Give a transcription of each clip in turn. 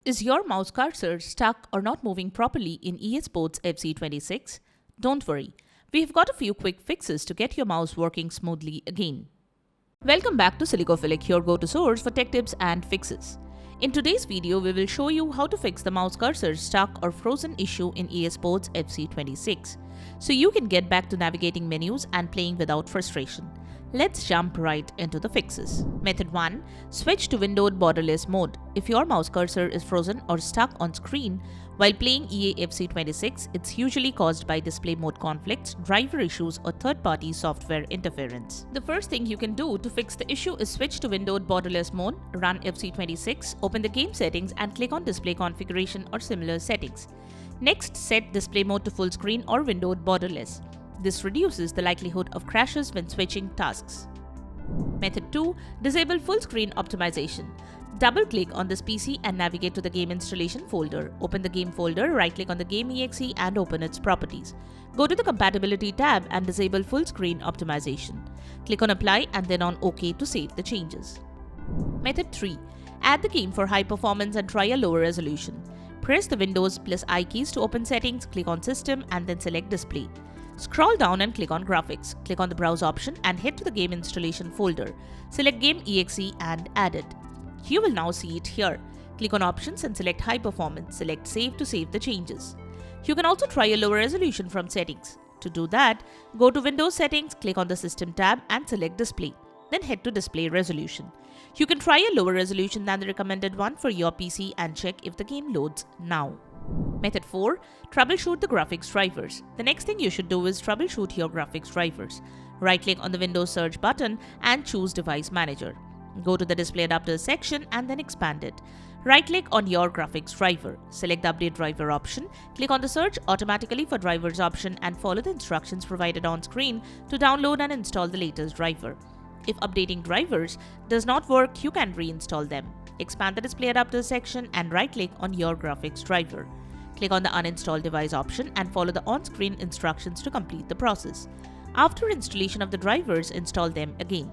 Is your mouse cursor stuck or not moving properly in EA Sports FC26? Don't worry, we've got a few quick fixes to get your mouse working smoothly again. Welcome back to Silicophilic, your go-to source for tech tips and fixes. In today's video, we will show you how to fix the mouse cursor stuck or frozen issue in EA Sports FC26, so you can get back to navigating menus and playing without frustration. Let's jump right into the fixes. Method 1. Switch to windowed borderless mode. If your mouse cursor is frozen or stuck on screen while playing EA FC26, it's usually caused by display mode conflicts, driver issues, or third-party software interference. The first thing you can do to fix the issue is switch to windowed borderless mode, run FC26, open the game settings and click on display configuration or similar settings. Next, set display mode to full screen or windowed borderless. This reduces the likelihood of crashes when switching tasks. Method 2. Disable full screen optimization. Double-click on this PC and navigate to the game installation folder. Open the game folder, right-click on the game exe and open its properties. Go to the compatibility tab and disable full screen optimization. Click on apply and then on OK to save the changes. Method 3. Add the game for high performance and try a lower resolution. Press the Windows plus I keys to open settings, click on system and then select display. Scroll down and click on graphics. Click on the browse option and head to the game installation folder. Select game exe and add it. You will now see it here. Click on options and select high performance. Select save to save the changes. You can also try a lower resolution from settings. To do that, go to Windows settings, click on the system tab and select display. Then head to display resolution. You can try a lower resolution than the recommended one for your PC and check if the game loads now. Method 4. Troubleshoot the graphics drivers. The next thing you should do is troubleshoot your graphics drivers. Right-click on the Windows search button and choose Device Manager. Go to the Display Adapters section and then expand it. Right-click on your graphics driver. Select the Update Driver option. Click on the Search Automatically for Drivers option and follow the instructions provided on screen to download and install the latest driver. If updating drivers does not work, you can reinstall them. Expand the Display Adapters section and right-click on your graphics driver. Click on the Uninstall Device option and follow the on-screen instructions to complete the process. After installation of the drivers, install them again.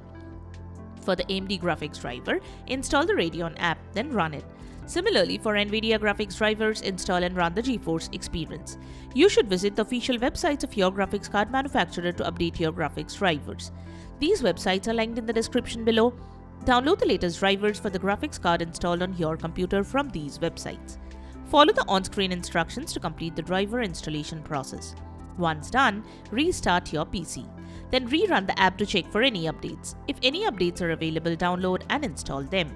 For the AMD graphics driver, install the Radeon app, then run it. Similarly, for NVIDIA graphics drivers, install and run the GeForce Experience. You should visit the official websites of your graphics card manufacturer to update your graphics drivers. These websites are linked in the description below. Download the latest drivers for the graphics card installed on your computer from these websites. Follow the on-screen instructions to complete the driver installation process. Once done, restart your PC. Then rerun the app to check for any updates. If any updates are available, download and install them.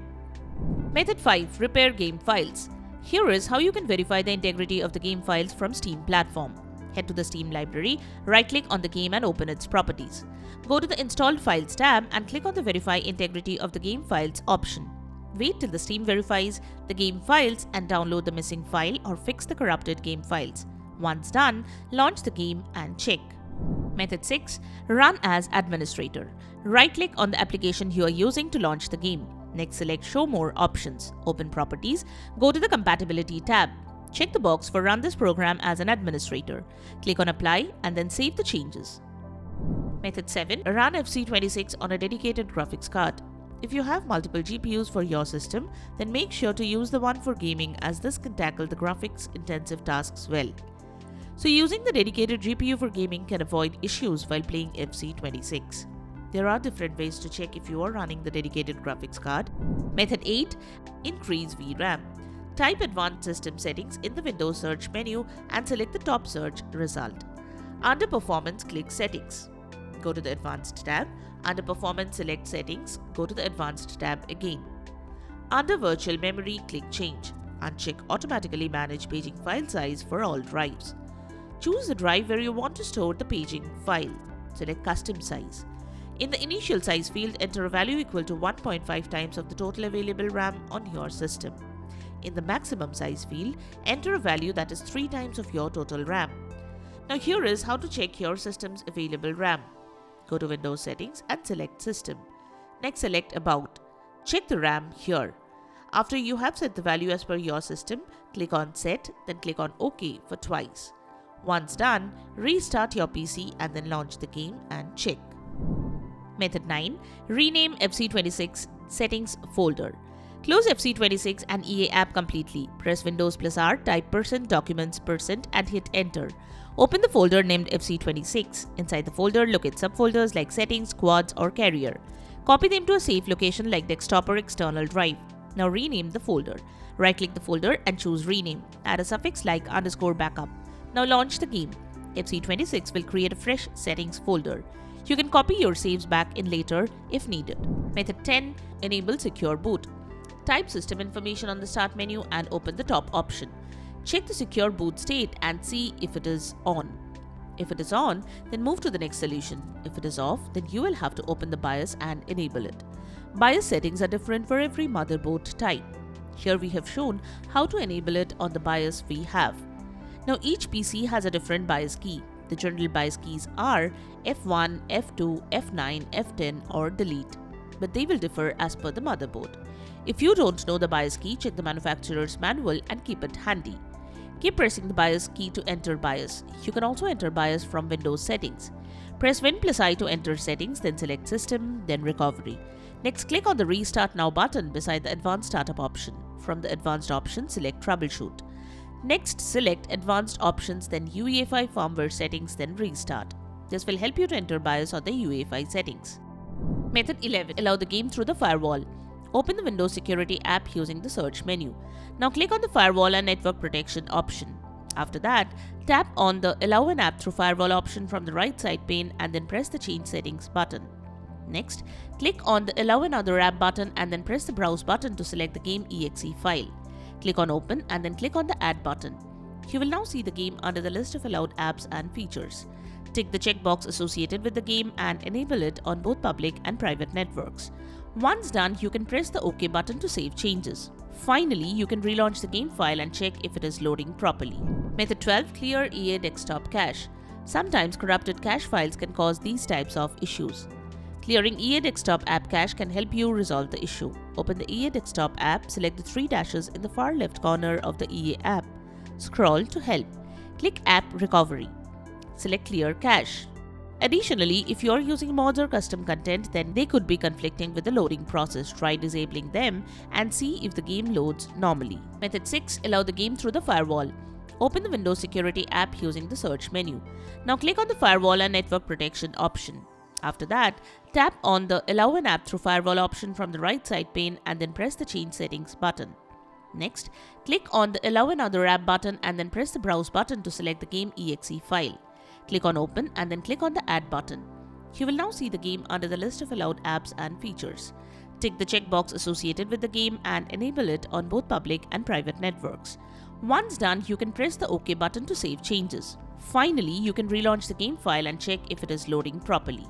Method 5. Repair game files. Here is how you can verify the integrity of the game files from Steam platform. Head to the Steam library, right-click on the game and open its properties. Go to the Installed Files tab and click on the Verify Integrity of the Game Files option. Wait till the Steam verifies the game files and download the missing file or fix the corrupted game files. Once done, launch the game and check. Method 6. Run as administrator. Right-click on the application you are using to launch the game. Next, select Show More options. Open Properties. Go to the Compatibility tab. Check the box for Run this program as an administrator. Click on Apply and then save the changes. Method 7. Run FC26 on a dedicated graphics card. If you have multiple GPUs for your system, then make sure to use the one for gaming, as this can tackle the graphics-intensive tasks well. So using the dedicated GPU for gaming can avoid issues while playing FC26. There are different ways to check if you are running the dedicated graphics card. Method 8. Increase VRAM. Type Advanced System Settings in the Windows search menu and select the top search result. Under Performance, click Settings. Go to the Advanced tab. Under Performance, select Settings. Go to the Advanced tab again. Under Virtual Memory, click Change. Uncheck Automatically Manage Paging File Size for all drives. Choose the drive where you want to store the paging file. Select Custom Size. In the Initial Size field, enter a value equal to 1.5 times of the total available RAM on your system. In the Maximum Size field, enter a value that is 3 times of your total RAM. Now here is how to check your system's available RAM. Go to Windows Settings and select System. Next, select About. Check the RAM here. After you have set the value as per your system, click on Set, then click on OK for twice. Once done, restart your PC and then launch the game and check. Method 9. Rename FC26 Settings folder. Close FC26 and EA app completely. Press Windows plus R, type %documents % and hit enter. Open the folder named FC26. Inside the folder, locate subfolders like settings, quads or carrier. Copy them to a safe location like desktop or external drive. Now rename the folder. Right-click the folder and choose rename. Add a suffix like _backup. Now launch the game. FC26 will create a fresh settings folder. You can copy your saves back in later if needed. Method 10. Enable secure boot. Type system information on the start menu and open the top option. Check the secure boot state and see if it is on. If it is on, then move to the next solution. If it is off, then you will have to open the BIOS and enable it. BIOS settings are different for every motherboard type. Here we have shown how to enable it on the BIOS we have. Now each PC has a different BIOS key. The general BIOS keys are F1, F2, F9, F10 or delete, but they will differ as per the motherboard. If you don't know the BIOS key, check the manufacturer's manual and keep it handy. Keep pressing the BIOS key to enter BIOS. You can also enter BIOS from Windows settings. Press Win plus I to enter settings, then select System, then Recovery. Next, click on the Restart Now button beside the Advanced Startup option. From the Advanced option, select Troubleshoot. Next, select Advanced Options, then UEFI Firmware Settings, then Restart. This will help you to enter BIOS or the UEFI settings. Method 11. Allow the game through the firewall. Open the Windows Security app using the search menu. Now click on the Firewall and Network Protection option. After that, tap on the Allow an app through firewall option from the right side pane and then press the Change Settings button. Next, click on the Allow another app button and then press the Browse button to select the game exe file. Click on Open and then click on the Add button. You will now see the game under the list of allowed apps and features. Tick the checkbox associated with the game and enable it on both public and private networks. Once done, you can press the OK button to save changes. Finally, you can relaunch the game file and check if it is loading properly. Method 12. Clear EA desktop cache. Sometimes corrupted cache files can cause these types of issues. Clearing EA desktop app cache can help you resolve the issue. Open the EA desktop app, select the three dashes in the far left corner of the EA app. Scroll to Help. Click App Recovery. Select Clear Cache. Additionally, if you are using mods or custom content, then they could be conflicting with the loading process. Try disabling them and see if the game loads normally. Method 6. Allow the game through the firewall. Open the Windows Security app using the search menu. Now click on the Firewall and Network Protection option. After that, tap on the Allow an app through firewall option from the right side pane and then press the Change Settings button. Next, click on the Allow another app button and then press the Browse button to select the game exe file. Click on Open and then click on the Add button. You will now see the game under the list of allowed apps and features. Tick the checkbox associated with the game and enable it on both public and private networks. Once done, you can press the OK button to save changes. Finally, you can relaunch the game file and check if it is loading properly.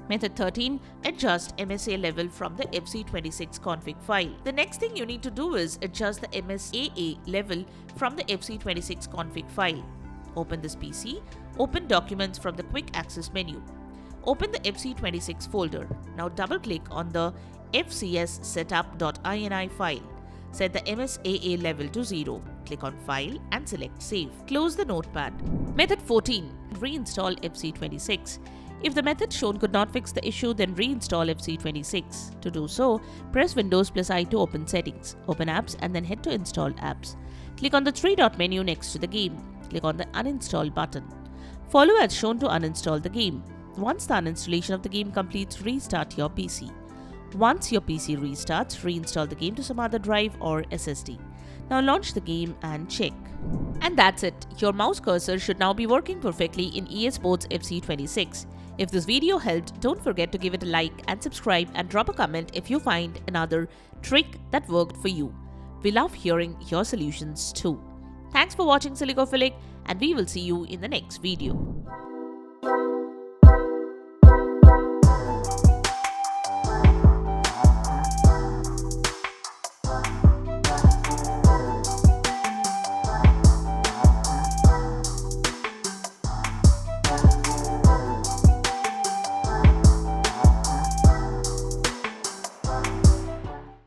Method 13. Adjust MSA level from the FC26 config file. The next thing you need to do is adjust the MSAA level from the FC26 config file. Open this PC, open Documents from the Quick Access menu. Open the FC26 folder. Now double-click on the fcssetup.ini file. Set the MSAA level to 0. Click on File and select Save. Close the notepad. Method 14. Reinstall FC26. If the method shown could not fix the issue, then reinstall FC26. To do so, press Windows plus I to open Settings, open Apps and then head to Install Apps. Click on the three-dot menu next to the game. Click on the Uninstall button. Follow as shown to uninstall the game. Once the uninstallation of the game completes, restart your PC. Once your PC restarts, reinstall the game to some other drive or SSD. Now launch the game and check. And that's it. Your mouse cursor should now be working perfectly in EA Sports FC26. If this video helped, don't forget to give it a like and subscribe and drop a comment if you find another trick that worked for you. We love hearing your solutions too. Thanks for watching Silicophilic, and we will see you in the next video.